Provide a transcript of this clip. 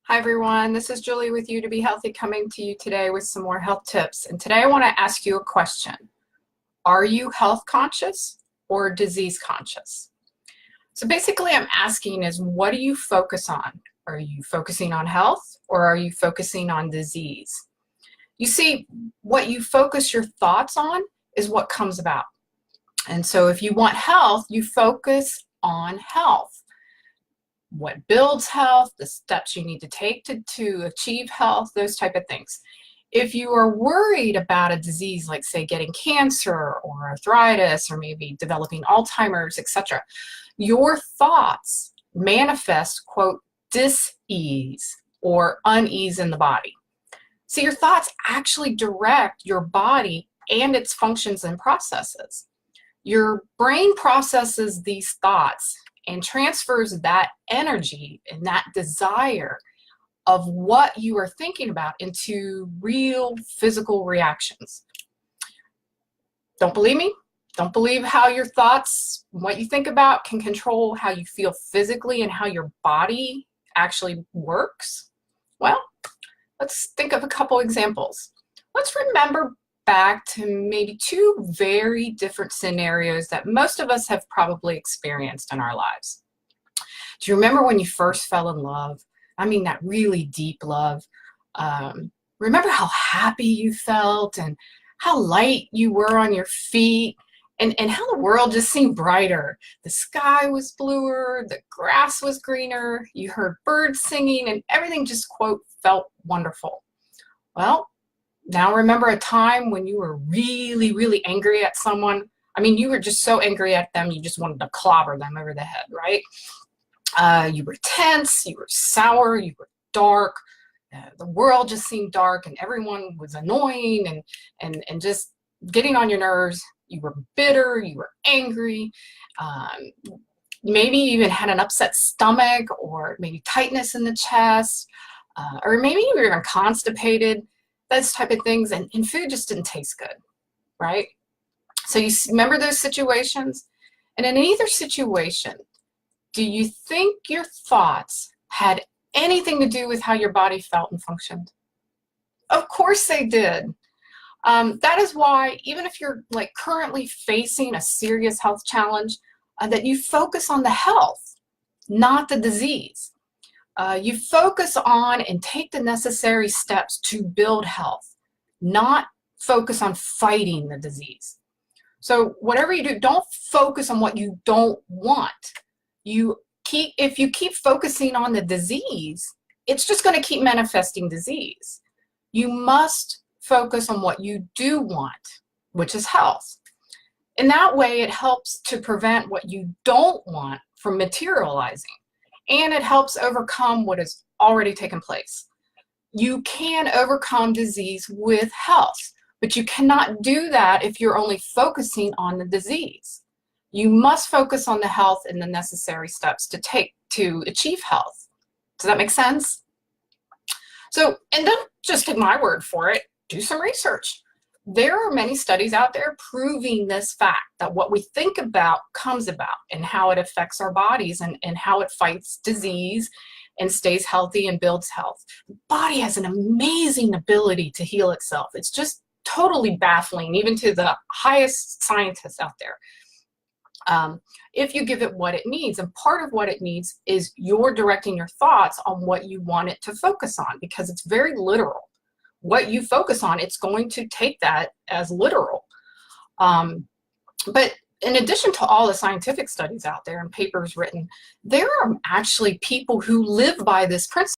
Hi everyone, this is Julie with You to Be Healthy, coming to you today with some more health tips. And today I want to ask you a question. Are you health conscious or disease conscious? So basically I'm asking is, what do you focus on? Are you focusing on health or are you focusing on disease? You see, what you focus your thoughts on is what comes about. And so if you want health, you focus on health. What builds health, the steps you need to take to achieve health, those type of things. If you are worried about a disease like, say, getting cancer or arthritis or maybe developing Alzheimer's, etc., your thoughts manifest, quote, dis-ease or unease in the body. So your thoughts actually direct your body and its functions and processes. Your brain processes these thoughts and transfers that energy and that desire of what you are thinking about into real physical reactions. Don't believe me? Don't believe how your thoughts, what you think about, can control how you feel physically and how your body actually works? Well, let's think of a couple examples. Let's remember back to maybe two very different scenarios that most of us have probably experienced in our lives. Do you remember when you first fell in love? I mean, that really deep love. Remember how happy you felt and how light you were on your feet and how the world just seemed brighter. The sky was bluer, the grass was greener, you heard birds singing, and everything just, quote, felt wonderful. Well, now remember a time when you were really, really angry at someone. I mean, you were just so angry at them, you just wanted to clobber them over the head, right? You were tense, you were sour, you were dark. The world just seemed dark and everyone was annoying and just getting on your nerves. You were bitter, you were angry. Maybe you even had an upset stomach or maybe tightness in the chest, or maybe you were even constipated. Those type of things, and food just didn't taste good, right? So you remember those situations? And in either situation, do you think your thoughts had anything to do with how your body felt and functioned? Of course they did. That is why, even if you're like currently facing a serious health challenge, that you focus on the health, not the disease. You focus on and take the necessary steps to build health, not focus on fighting the disease. So whatever you do, don't focus on what you don't want. If you keep focusing on the disease, it's just going to keep manifesting disease. You must focus on what you do want, which is health. In that way, it helps to prevent what you don't want from materializing. And it helps overcome what has already taken place. You can overcome disease with health, but you cannot do that if you're only focusing on the disease. You must focus on the health and the necessary steps to take to achieve health. Does that make sense? So, and don't just take my word for it, do some research. There are many studies out there proving this fact, that what we think about comes about, and how it affects our bodies and how it fights disease and stays healthy and builds health. The body has an amazing ability to heal itself. It's just totally baffling, even to the highest scientists out there. If you give it what it needs, and part of what it needs is you're directing your thoughts on what you want it to focus on, because it's very literal. What you focus on, it's going to take that as literal. But in addition to all the scientific studies out there and papers written, there are actually people who live by this principle.